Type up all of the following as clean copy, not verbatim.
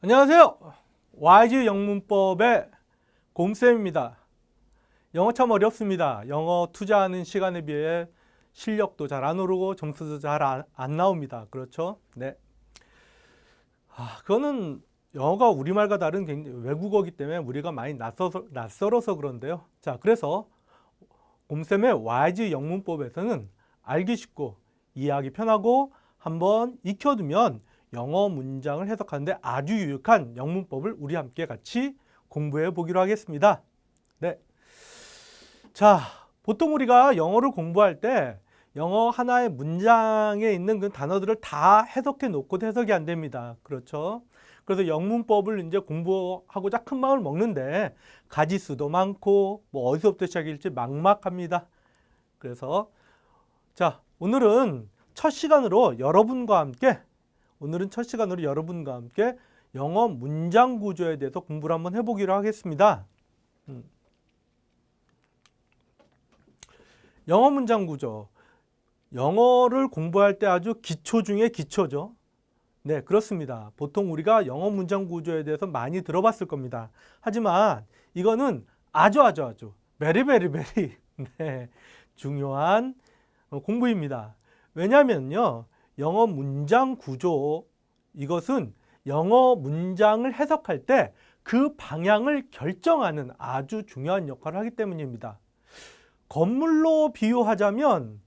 안녕하세요. YG 영문법의 곰쌤입니다. 영어 참 어렵습니다. 영어 투자하는 시간에 비해 실력도 잘 안 오르고 점수도 잘 안 나옵니다. 그렇죠? 네. 그거는 영어가 우리말과 다른 외국어이기 때문에 우리가 많이 낯설어서 그런데요. 자, 그래서 곰쌤의 YG 영문법에서는 알기 쉽고 이해하기 편하고 한번 익혀두면 영어 문장을 해석하는데 아주 유익한 영문법을 우리 함께 같이 공부해 보기로 하겠습니다. 네. 자, 보통 우리가 영어를 공부할 때 영어 하나의 문장에 있는 그 단어들을 다 해석해 놓고도 해석이 안 됩니다. 그렇죠? 그래서 영문법을 이제 공부하고자 큰 마음을 먹는데 가지수도 많고 뭐 어디서부터 시작일지 막막합니다. 그래서 자, 오늘은 첫 시간으로 여러분과 함께 영어 문장 구조에 대해서 공부를 한번 해보기로 하겠습니다. 영어 문장 구조. 영어를 공부할 때 아주 기초 중에 기초죠. 네, 그렇습니다. 보통 우리가 영어 문장 구조에 대해서 많이 들어봤을 겁니다. 하지만 이거는 아주 very 네, 중요한 공부입니다. 왜냐하면요, 영어 문장 구조, 이것은 영어 문장을 해석할 때 그 방향을 결정하는 아주 중요한 역할을 하기 때문입니다. 건물로 비유하자면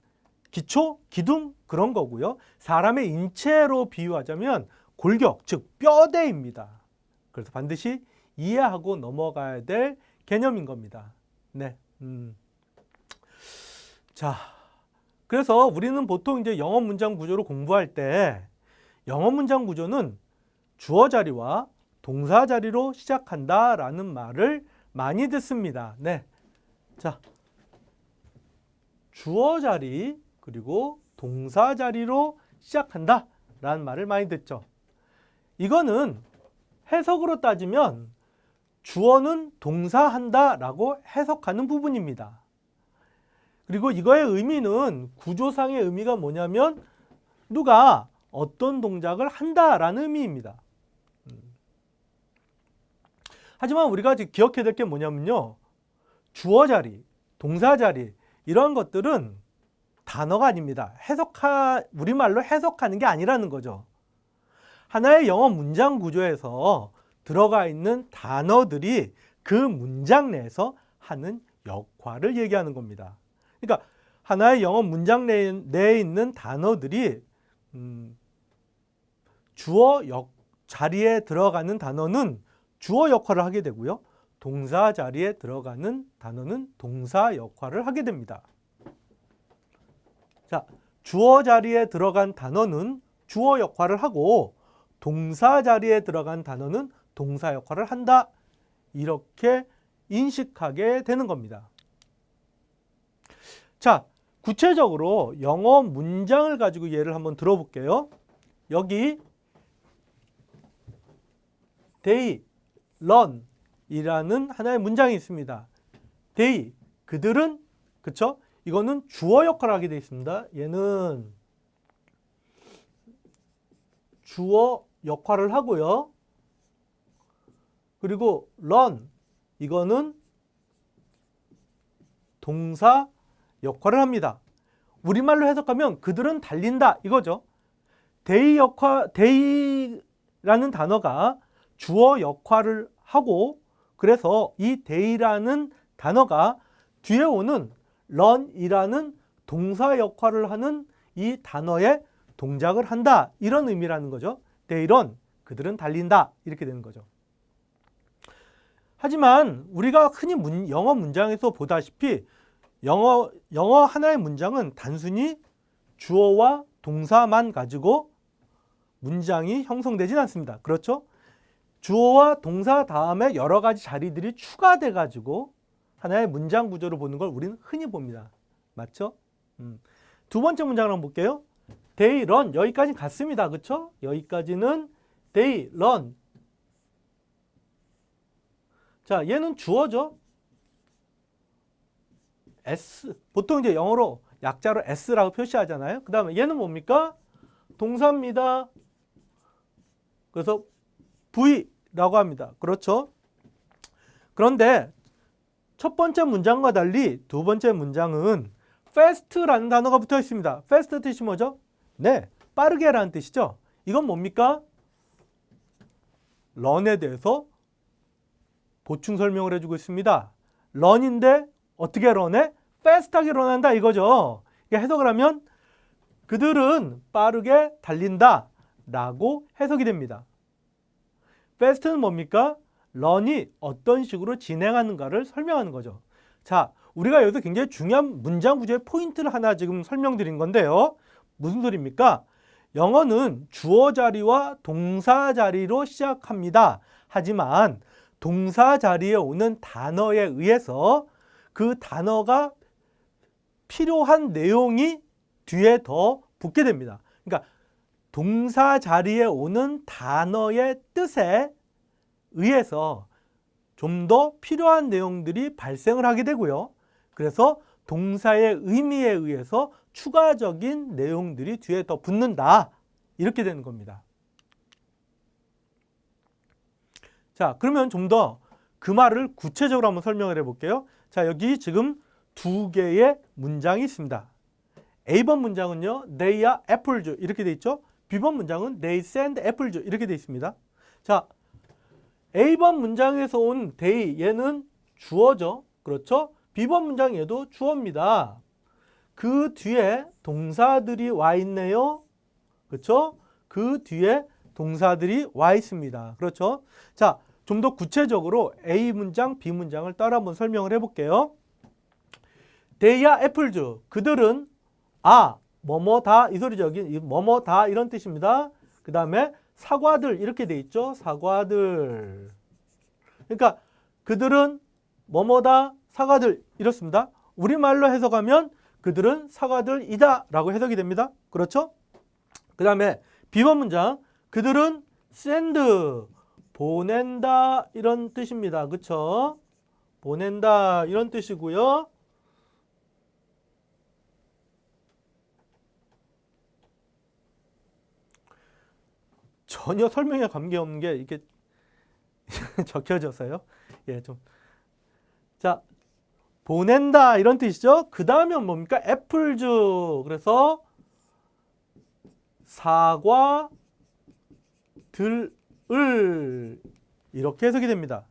기초, 기둥 그런 거고요. 사람의 인체로 비유하자면 골격, 즉 뼈대입니다. 그래서 반드시 이해하고 넘어가야 될 개념인 겁니다. 네. 자, 그래서 우리는 보통 이제 영어 문장 구조를 공부할 때 영어 문장 구조는 주어 자리와 동사 자리로 시작한다라는 말을 많이 듣습니다. 네. 자, 주어 자리 그리고 동사 자리로 시작한다라는 말을 많이 듣죠. 이거는 해석으로 따지면 주어는 동사한다라고 해석하는 부분입니다. 그리고 이거의 의미는 구조상의 의미가 뭐냐면 누가 어떤 동작을 한다라는 의미입니다. 하지만 우리가 지금 기억해야 될 게 뭐냐면요. 주어 자리, 동사 자리 이런 것들은 단어가 아닙니다. 우리말로 해석하는 게 아니라는 거죠. 하나의 영어 문장 구조에서 들어가 있는 단어들이 그 문장 내에서 하는 역할을 얘기하는 겁니다. 그러니까 하나의 영어 문장 내에 있는 단어들이 주어 자리에 들어가는 단어는 주어 역할을 하게 되고요. 동사 자리에 들어가는 단어는 동사 역할을 하게 됩니다. 자, 주어 자리에 들어간 단어는 주어 역할을 하고 동사 자리에 들어간 단어는 동사 역할을 한다. 이렇게 인식하게 되는 겁니다. 자, 구체적으로 영어 문장을 가지고 예를 한번 들어볼게요. 여기 they, run 이라는 하나의 문장이 있습니다. they, 그들은, 그쵸? 이거는 주어 역할을 하게 되어 있습니다. 얘는 주어 역할을 하고요. 그리고 run, 이거는 동사 역할을 합니다. 우리말로 해석하면 그들은 달린다 이거죠. day라는 단어가 주어 역할을 하고 그래서 이 day라는 단어가 뒤에 오는 run이라는 동사 역할을 하는 이 단어의 동작을 한다 이런 의미라는 거죠. they run, 그들은 달린다 이렇게 되는 거죠. 하지만 우리가 흔히 영어 문장에서 보다시피 영어 하나의 문장은 단순히 주어와 동사만 가지고 문장이 형성되진 않습니다. 그렇죠? 주어와 동사 다음에 여러 가지 자리들이 추가돼 가지고 하나의 문장 구조를 보는 걸 우리는 흔히 봅니다. 맞죠? 두 번째 문장을 한번 볼게요. they run, 여기까지 갔습니다. 그렇죠? 여기까지는 they run. 자, 얘는 주어죠. S, 보통 이제 영어로 약자로 S라고 표시하잖아요. 그 다음에 얘는 뭡니까? 동사입니다. 그래서 V라고 합니다. 그렇죠? 그런데 첫 번째 문장과 달리 두 번째 문장은 fast라는 단어가 붙어 있습니다. fast 뜻이 뭐죠? 네, 빠르게라는 뜻이죠. 이건 뭡니까? run에 대해서 보충 설명을 해주고 있습니다. run인데 어떻게 run해? fast하게 run한다 이거죠. 해석을 하면 그들은 빠르게 달린다 라고 해석이 됩니다. fast는 뭡니까? run이 어떤 식으로 진행하는가를 설명하는 거죠. 자, 우리가 여기서 굉장히 중요한 문장 구조의 포인트를 하나 지금 설명드린 건데요. 무슨 소리입니까? 영어는 주어 자리와 동사 자리로 시작합니다. 하지만 동사 자리에 오는 단어에 의해서 그 단어가 필요한 내용이 뒤에 더 붙게 됩니다. 그러니까 동사 자리에 오는 단어의 뜻에 의해서 좀 더 필요한 내용들이 발생을 하게 되고요. 그래서 동사의 의미에 의해서 추가적인 내용들이 뒤에 더 붙는다. 이렇게 되는 겁니다. 자, 그러면 좀 더 그 말을 구체적으로 한번 설명을 해볼게요. 자, 여기 지금 두 개의 문장이 있습니다. A번 문장은요, They are apples 이렇게 돼 있죠. B번 문장은 They send apples 이렇게 돼 있습니다. 자, A번 문장에서 온 they 얘는 주어죠. 그렇죠? B번 문장 얘도 주어입니다. 그 뒤에 동사들이 와 있네요. 그렇죠? 그 뒤에 동사들이 와 있습니다. 그렇죠? 자, 좀 더 구체적으로 A 문장, B 문장을 따라 한번 설명을 해볼게요. They are apples. 그들은 뭐뭐다 이 소리죠. 여기 뭐뭐다 이런 뜻입니다. 그 다음에 사과들 이렇게 돼 있죠. 사과들. 그러니까 그들은 뭐뭐다 사과들 이렇습니다. 우리말로 해석하면 그들은 사과들이다 라고 해석이 됩니다. 그렇죠? 그 다음에 B번 문장 그들은 send 보낸다 이런 뜻입니다. 그렇죠? 보낸다 이런 뜻이고요. 전혀 설명에 관계없는 게 이렇게 적혀져서요. 예, 좀. 자, 보낸다 이런 뜻이죠. 그 다음에 뭡니까? 애플즈. 그래서 사과들을 이렇게 해석이 됩니다.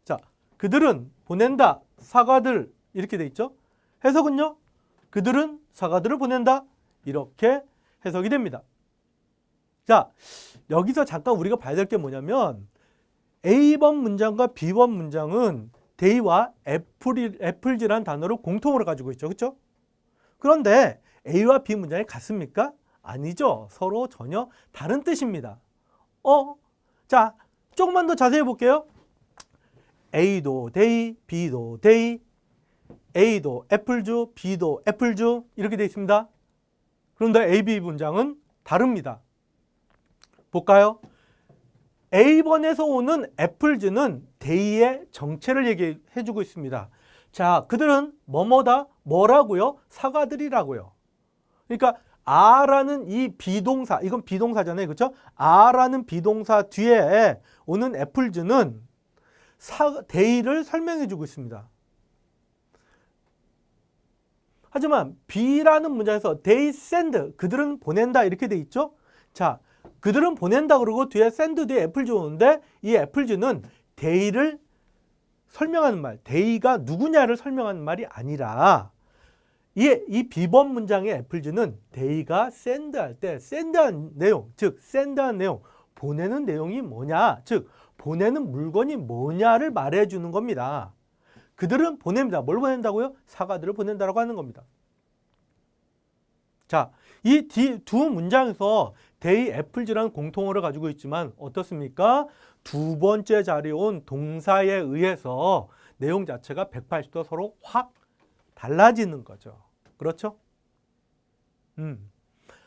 자, 그들은 보낸다. 사과들 이렇게 돼 있죠. 해석은요. 그들은 사과들을 보낸다. 이렇게 해석이 됩니다. 자, 여기서 잠깐 우리가 봐야 될 게 뭐냐면 A번 문장과 B번 문장은 they와 apples라는 단어를 공통으로 가지고 있죠. 그렇죠? 그런데 A와 B 문장이 같습니까? 아니죠. 서로 전혀 다른 뜻입니다. 자, 조금만 더 자세히 볼게요. A도 they, B도 they, A도 apples, B도 apples 이렇게 되어 있습니다. 그런데 A, B 문장은 다릅니다. 볼까요? A번에서 오는 apples는 they의 정체를 얘기해 주고 있습니다. 자, 그들은 뭐뭐다? 뭐라고요? 사과들이라고요. 그러니까 a라는 이 비동사, 이건 비동사잖아요. 그렇죠? a라는 비동사 뒤에 오는 apples는 they를 설명해 주고 있습니다. 하지만 B라는 문장에서 they send, 그들은 보낸다 이렇게 돼 있죠? 자, 그들은 보낸다 그러고 뒤에 send 뒤에 apples가 오는데 이 apples는 they를 설명하는 말, they가 누구냐를 설명하는 말이 아니라 이 B번 문장의 apples는 they가 send할 때 send한 내용, 즉 send한 내용, 보내는 내용이 뭐냐, 즉 보내는 물건이 뭐냐를 말해주는 겁니다. 그들은 보냅니다. 뭘 보낸다고요? 사과들을 보낸다라고 하는 겁니다. 자, 이 두 문장에서 they, apples라는 공통어를 가지고 있지만 어떻습니까? 두 번째 자리에 온 동사에 의해서 내용 자체가 180도 서로 확 달라지는 거죠. 그렇죠?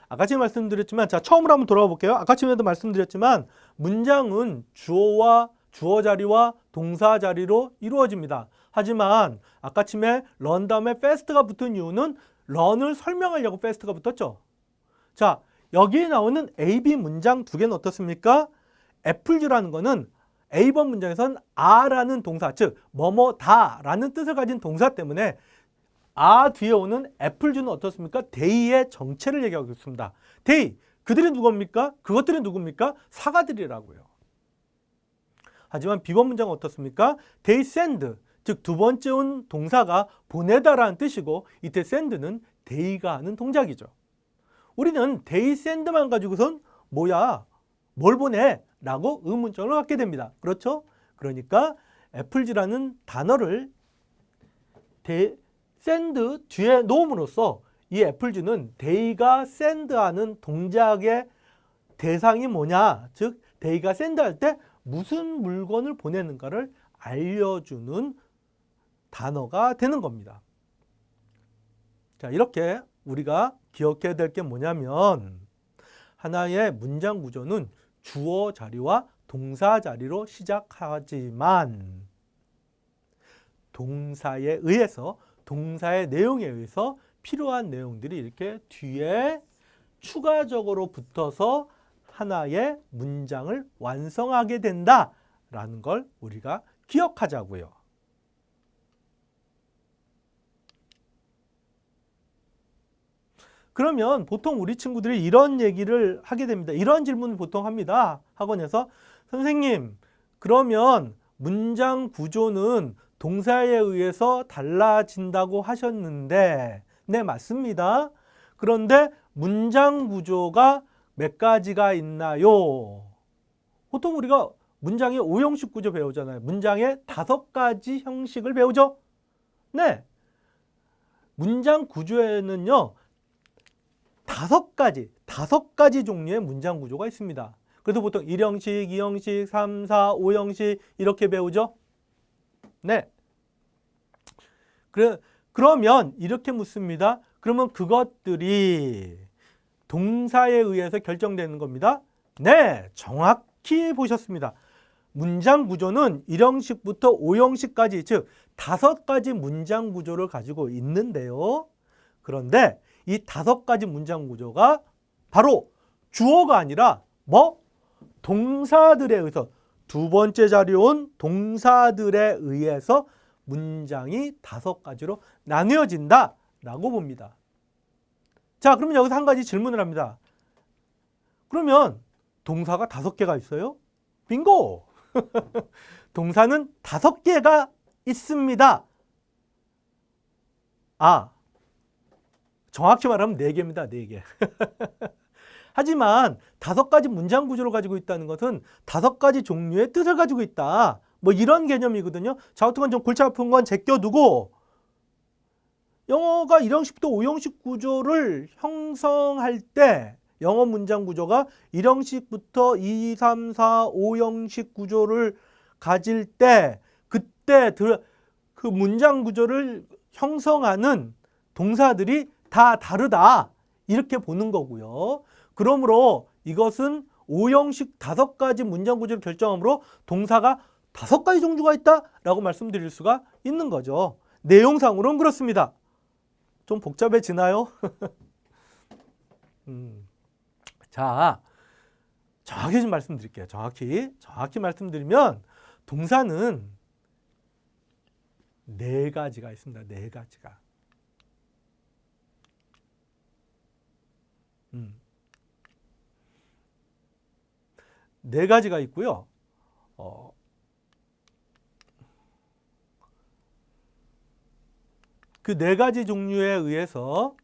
아까쯤에 말씀드렸지만, 자, 처음으로 한번 돌아가 볼게요. 아까쯤에도 말씀드렸지만 문장은 주어 자리와 동사 자리로 이루어집니다. 하지만 아까쯤에 run 다음에 fast가 붙은 이유는 run을 설명하려고 fast가 붙었죠. 자, 여기에 나오는 A, B 문장 두 개는 어떻습니까? 애플주라는 거는 A번 문장에선 아라는 동사, 즉 뭐뭐다라는 뜻을 가진 동사 때문에 아 뒤에 오는 애플주는 어떻습니까? 데이의 정체를 얘기하고 있습니다. 데이, 그들이 누굽니까? 그것들이 누굽니까? 사과들이라고요. 하지만 B번 문장은 어떻습니까? They send, 즉 두 번째 온 동사가 보내다라는 뜻이고 이때 send는 they가 하는 동작이죠. 우리는 they send만 가지고선 뭐야? 뭘 보내? 라고 의문점을 갖게 됩니다. 그렇죠? 그러니까 애플즈라는 단어를 send 뒤에 놓음으로써 이 애플즈는 they가 send하는 동작의 대상이 뭐냐? 즉 they가 send할 때 무슨 물건을 보내는가를 알려주는 단어가 되는 겁니다. 자, 이렇게 우리가 기억해야 될 게 뭐냐면 하나의 문장 구조는 주어 자리와 동사 자리로 시작하지만 동사에 의해서, 동사의 내용에 의해서 필요한 내용들이 이렇게 뒤에 추가적으로 붙어서 하나의 문장을 완성하게 된다라는 걸 우리가 기억하자고요. 그러면 보통 우리 친구들이 이런 얘기를 하게 됩니다. 이런 질문을 보통 합니다. 학원에서 선생님, 그러면 문장 구조는 동사에 의해서 달라진다고 하셨는데 네, 맞습니다. 그런데 문장 구조가 몇 가지가 있나요? 보통 우리가 문장의 5형식 구조 배우잖아요. 문장의 5가지 형식을 배우죠? 네. 문장 구조에는요, 5가지 종류의 문장 구조가 있습니다. 그래서 보통 1형식, 2형식, 3, 4, 5형식 이렇게 배우죠? 네. 그러면 이렇게 묻습니다. 그러면 그것들이 동사에 의해서 결정되는 겁니다. 네, 정확히 보셨습니다. 문장 구조는 1형식부터 5형식까지, 즉 5가지 문장 구조를 가지고 있는데요. 그런데 이 5가지 문장 구조가 바로 주어가 아니라 동사들에 의해서, 두 번째 자리에 온 동사들에 의해서 문장이 5가지로 나뉘어진다라고 봅니다. 자, 그러면 여기서 한 가지 질문을 합니다. 그러면 동사가 5개가 있어요? 빙고! 동사는 5개가 있습니다. 정확히 말하면 4개입니다. 4개. 하지만 5가지 문장 구조를 가지고 있다는 것은 5가지 종류의 뜻을 가지고 있다. 이런 개념이거든요. 자, 어떻게 좀 골치 아픈 건 제껴두고 영어가 1형식부터 5형식 구조를 형성할 때 영어 문장 구조가 1형식부터 2, 3, 4, 5형식 구조를 가질 때 그때 그 문장 구조를 형성하는 동사들이 다 다르다. 이렇게 보는 거고요. 그러므로 이것은 5형식 5가지 문장 구조를 결정하므로 동사가 5가지 종류가 있다라고 말씀드릴 수가 있는 거죠. 내용상으로는 그렇습니다. 좀 복잡해지나요? 자, 정확히 좀 말씀드릴게요. 정확히 말씀드리면 동사는 4가지가 있습니다. 4가지가. 4가지가 있고요. 그 4가지 종류에 의해서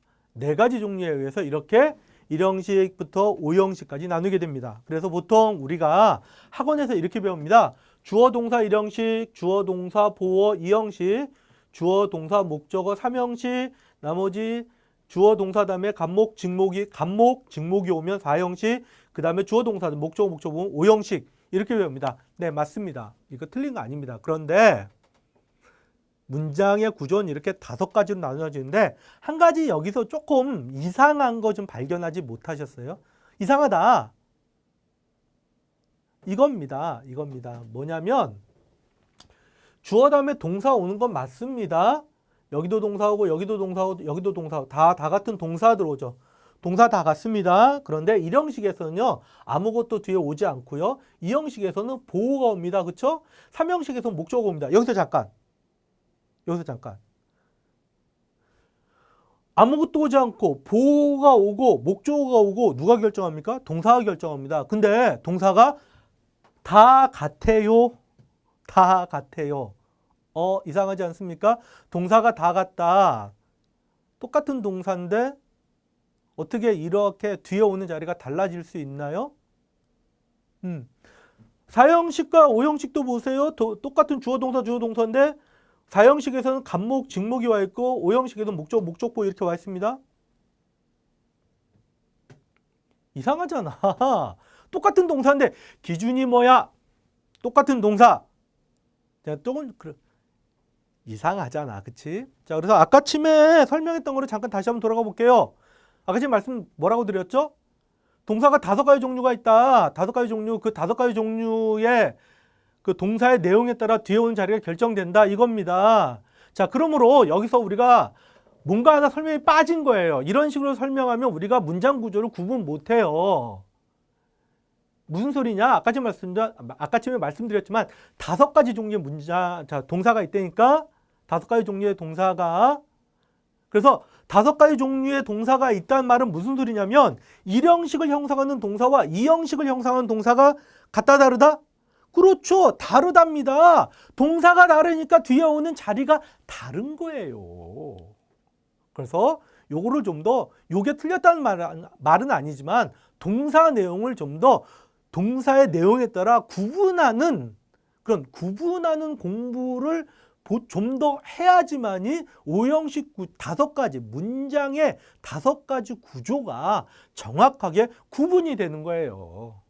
이렇게 1형식부터 5형식까지 나누게 됩니다. 그래서 보통 우리가 학원에서 이렇게 배웁니다. 주어 동사 1형식, 주어 동사 보어 2형식, 주어 동사 목적어 3형식, 나머지 주어 동사 다음에 간목, 직목이 오면 4형식, 그 다음에 주어 동사 목적어 보면 5형식 이렇게 배웁니다. 네, 맞습니다. 이거 틀린 거 아닙니다. 그런데 문장의 구조는 이렇게 5가지로 나눠지는데 한 가지 여기서 조금 이상한 거 좀 발견하지 못하셨어요? 이상하다. 이겁니다. 뭐냐면 주어 다음에 동사 오는 건 맞습니다. 여기도 동사오고 여기도 동사오고 여기도 동사오고 다 같은 동사 들어오죠. 동사 다 같습니다. 그런데 1형식에서는요. 아무것도 뒤에 오지 않고요. 2형식에서는 보호가 옵니다. 그렇죠? 3형식에서는 목적어가 옵니다. 여기서 잠깐. 아무것도 오지 않고 보호가 오고 목적어가 오고 누가 결정합니까? 동사가 결정합니다. 근데 동사가 다 같아요. 다 같아요. 이상하지 않습니까? 동사가 다 같다. 똑같은 동사인데 어떻게 이렇게 뒤에 오는 자리가 달라질 수 있나요? 4형식과 5형식도 보세요. 똑같은 주어 동사 주어 동사인데 4형식에서는 간목 직목이 와 있고 5형식에서는 목적 목적보 이렇게 와 있습니다. 이상하잖아. 똑같은 동사인데 기준이 뭐야? 똑같은 동사. 자, 조금 이상하잖아. 그치? 자, 그래서 아까 침에 설명했던 거를 잠깐 다시 한번 돌아가 볼게요. 아까 지금 말씀 뭐라고 드렸죠? 동사가 5가지 종류가 있다. 5가지 종류, 그 5가지 종류의 그 동사의 내용에 따라 뒤에 오는 자리가 결정된다. 이겁니다. 자, 그러므로 여기서 우리가 뭔가 하나 설명이 빠진 거예요. 이런 식으로 설명하면 우리가 문장 구조를 구분 못 해요. 무슨 소리냐? 아까쯤에 말씀드렸지만 5가지 종류의 문장, 자, 동사가 있다니까 5가지 종류의 동사가. 그래서 5가지 종류의 동사가 있다는 말은 무슨 소리냐면 1형식을 형성하는 동사와 2형식을 형성하는 동사가 같다 다르다? 그렇죠. 다르답니다. 동사가 다르니까 뒤에 오는 자리가 다른 거예요. 그래서 요거를 좀 더, 요게 틀렸다는 말은 아니지만 동사 내용을 좀 더 동사의 내용에 따라 구분하는 그런 구분하는 공부를 좀 더 해야지만이 5형식 5가지 문장의 5가지 구조가 정확하게 구분이 되는 거예요.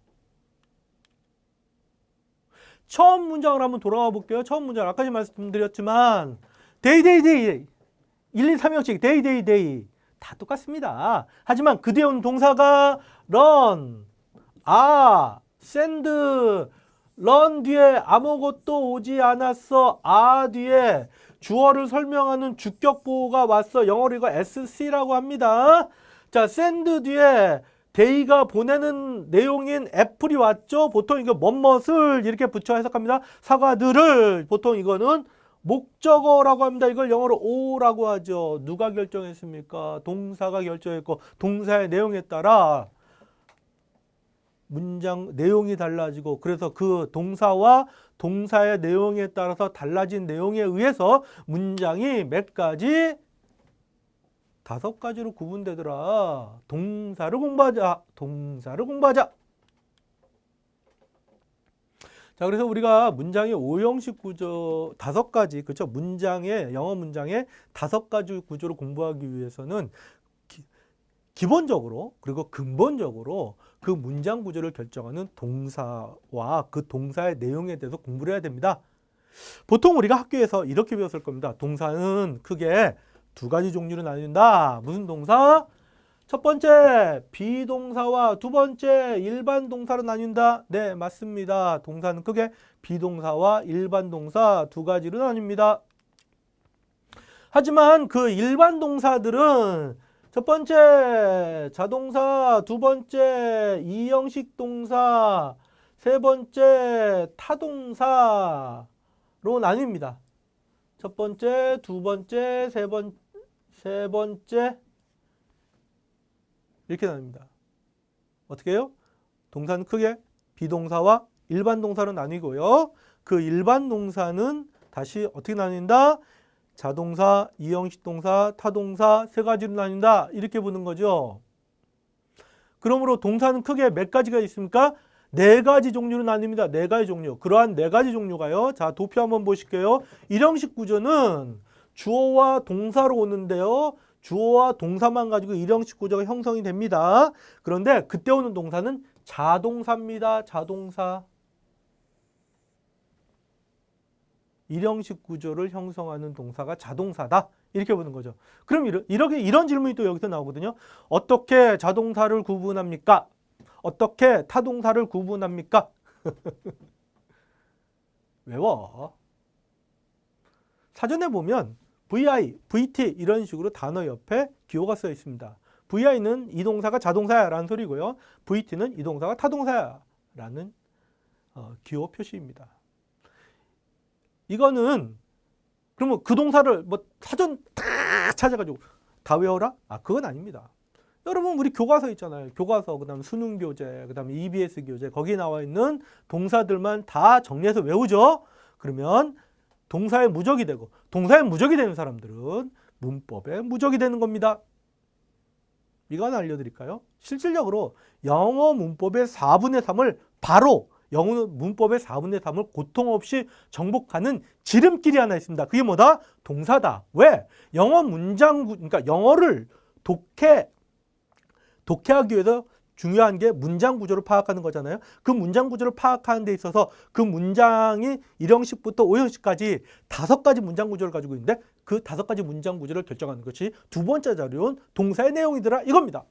처음 문장을 한번 돌아가 볼게요. 처음 문장 아까 말씀드렸지만 데이 1, 2, 3형식 데이 다 똑같습니다. 하지만 그 뒤에 오는 동사가 run, send, run 뒤에 아무것도 오지 않았어. 뒤에 주어를 설명하는 주격보호가 왔어. 영어로 이거 SC라고 합니다. 자, send 뒤에 데이가 보내는 내용인 애플이 왔죠. 보통 이거 뭐뭇을 이렇게 붙여 해석합니다. 사과들을 보통 이거는 목적어라고 합니다. 이걸 영어로 O라고 하죠. 누가 결정했습니까? 동사가 결정했고 동사의 내용에 따라 문장 내용이 달라지고 그래서 그 동사와 동사의 내용에 따라서 달라진 내용에 의해서 문장이 몇 가지? 5가지로 구분되더라. 동사를 공부하자. 자, 그래서 우리가 문장의 5형식 구조 5가지, 그렇죠? 영어 문장의 5가지 구조를 공부하기 위해서는 기본적으로 그리고 근본적으로 그 문장 구조를 결정하는 동사와 그 동사의 내용에 대해서 공부를 해야 됩니다. 보통 우리가 학교에서 이렇게 배웠을 겁니다. 동사는 크게 2가지 종류로 나뉜다. 무슨 동사? 첫 번째 비동사와 두 번째 일반 동사로 나뉜다. 네, 맞습니다. 동사는 크게 비동사와 일반 동사 2가지로 나뉩니다. 하지만 그 일반 동사들은 첫 번째 자동사, 두 번째 2형식 동사, 세 번째 타동사로 나뉩니다. 첫 번째, 두 번째, 세 번째 이렇게 나뉩니다. 어떻게 해요? 동사는 크게 비동사와 일반 동사로 나뉘고요. 그 일반 동사는 다시 어떻게 나뉜다? 자동사, 2형식 동사, 타동사 3가지로 나뉜다. 이렇게 보는 거죠. 그러므로 동사는 크게 몇 가지가 있습니까? 4가지 종류로 나뉩니다. 4가지 종류. 그러한 4가지 종류가요. 자, 도표 한번 보실게요. 1형식 구조는 주어와 동사로 오는데요. 주어와 동사만 가지고 1형식 구조가 형성이 됩니다. 그런데 그때 오는 동사는 자동사입니다. 자동사. 1형식 구조를 형성하는 동사가 자동사다. 이렇게 보는 거죠. 그럼 이런 질문이 또 여기서 나오거든요. 어떻게 자동사를 구분합니까? 어떻게 타동사를 구분합니까? 외워. 사전에 보면 VI, VT 이런 식으로 단어 옆에 기호가 써 있습니다. VI는 이 동사가 자동사야라는 소리고요. VT는 이 동사가 타동사야라는 기호 표시입니다. 이거는 그러면 그 동사를 뭐 사전 다 찾아가지고 다 외워라? 그건 아닙니다. 여러분 우리 교과서 있잖아요. 교과서, 그다음 수능 교재, 그다음에 EBS 교재 거기에 나와 있는 동사들만 다 정리해서 외우죠. 그러면 동사의 무적이 되고, 동사의 무적이 되는 사람들은 문법의 무적이 되는 겁니다. 이거 하나 알려드릴까요? 실질적으로 영어 문법의 4분의 3을 바로 영어 문법의 4분의 3을 고통 없이 정복하는 지름길이 하나 있습니다. 그게 뭐다? 동사다. 왜? 영어 문장, 그러니까 영어를 독해하기 위해서 중요한 게 문장 구조를 파악하는 거잖아요. 그 문장 구조를 파악하는 데 있어서 그 문장이 1형식부터 5형식까지 5가지 문장 구조를 가지고 있는데 그 5가지 문장 구조를 결정하는 것이 두 번째 자료인 동사의 내용이더라 이겁니다.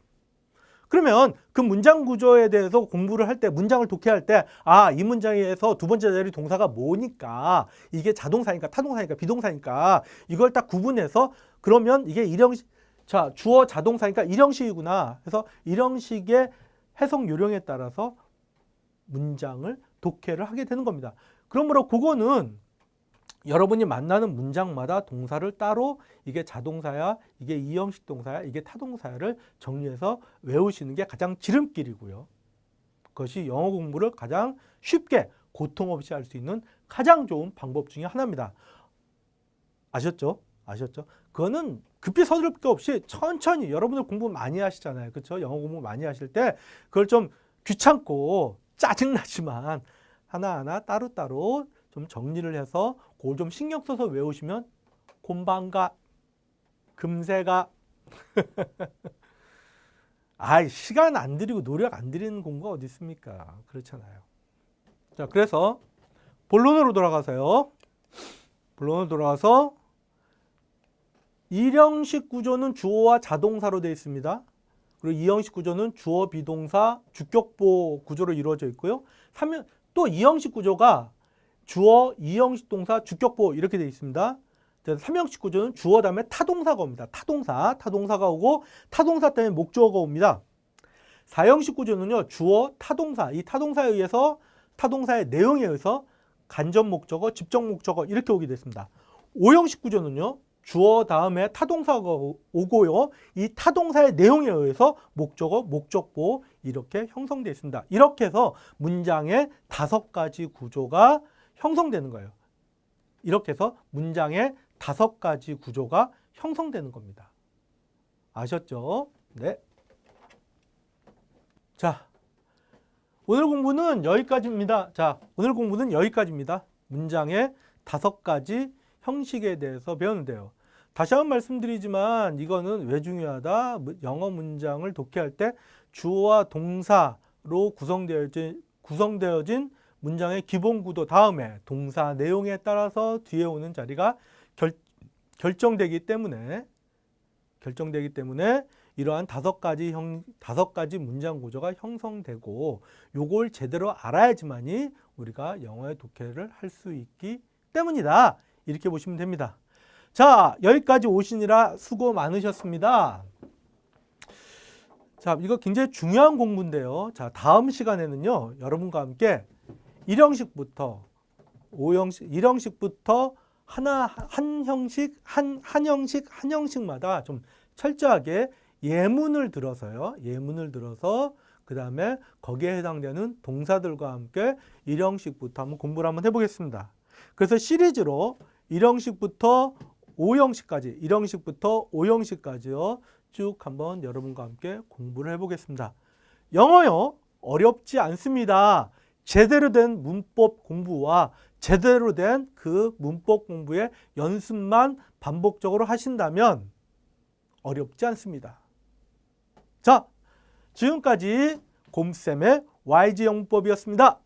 그러면 그 문장 구조에 대해서 공부를 할 때, 문장을 독해할 때, 이 문장에서 두 번째 자리 동사가 뭐니까, 이게 자동사니까, 타동사니까, 비동사니까, 이걸 딱 구분해서, 그러면 이게 1형식, 자, 주어 자동사니까 1형식이구나. 그래서 1형식의 해석 요령에 따라서 문장을 독해를 하게 되는 겁니다. 그러므로 그거는 여러분이 만나는 문장마다 동사를 따로 이게 자동사야, 이게 2형식 동사야, 이게 타동사야를 정리해서 외우시는 게 가장 지름길이고요. 그것이 영어 공부를 가장 쉽게 고통 없이 할 수 있는 가장 좋은 방법 중에 하나입니다. 아셨죠? 아셨죠? 그거는 급히 서두를 게 없이 천천히, 여러분들 공부 많이 하시잖아요. 그렇죠? 영어 공부 많이 하실 때 그걸 좀 귀찮고 짜증나지만 하나하나 따로따로 좀 정리를 해서 그걸 좀 신경 써서 외우시면 금방 가, 금세 가. 시간 안 들이고 노력 안 들이는 공부가 어디 있습니까? 그렇잖아요. 자, 그래서 본론으로 돌아가서요. 본론으로 돌아가서 1형식 구조는 주어와 자동사로 되어 있습니다. 그리고 2형식 구조는 주어, 비동사, 주격보 구조로 이루어져 있고요. 또 2형식 구조가 주어, 2형식 동사, 주격보 이렇게 되어 있습니다. 3형식 구조는 주어 다음에 타동사가 옵니다. 타동사가 오고 타동사 때문에 목적어가 옵니다. 4형식 구조는요. 주어, 타동사, 이 타동사에 의해서 타동사의 내용에 의해서 간접 목적어, 직접 목적어 이렇게 오게 됐습니다. 5형식 구조는요. 주어 다음에 타동사가 오고요. 이 타동사의 내용에 의해서 목적어, 목적보 이렇게 형성되어 있습니다. 이렇게 해서 문장의 5가지 구조가 형성되는 거예요. 이렇게 해서 문장의 5가지 구조가 형성되는 겁니다. 아셨죠? 네. 자, 오늘 공부는 여기까지입니다. 문장의 5가지 형식에 대해서 배우는데요. 다시 한번 말씀드리지만 이거는 왜 중요하다? 영어 문장을 독해할 때 주어와 동사로 구성되어진 문장의 기본 구도 다음에 동사 내용에 따라서 뒤에 오는 자리가 결정되기 때문에 이러한 5가지 문장 구조가 형성되고 요걸 제대로 알아야지만이 우리가 영어의 독해를 할 수 있기 때문이다. 이렇게 보시면 됩니다. 자, 여기까지 오시느라 수고 많으셨습니다. 자, 이거 굉장히 중요한 공부인데요. 자, 다음 시간에는요. 여러분과 함께 1형식부터 5형식, 1형식부터 한 형식마다 좀 철저하게 예문을 들어서 그 다음에 거기에 해당되는 동사들과 함께 1형식부터 한번 공부를 한번 해보겠습니다. 그래서 시리즈로 1형식부터 5형식까지요. 쭉 한번 여러분과 함께 공부를 해보겠습니다. 영어요. 어렵지 않습니다. 제대로 된 문법 공부와 제대로 된 그 문법 공부의 연습만 반복적으로 하신다면 어렵지 않습니다. 자, 지금까지 곰쌤의 YG 영문법이었습니다.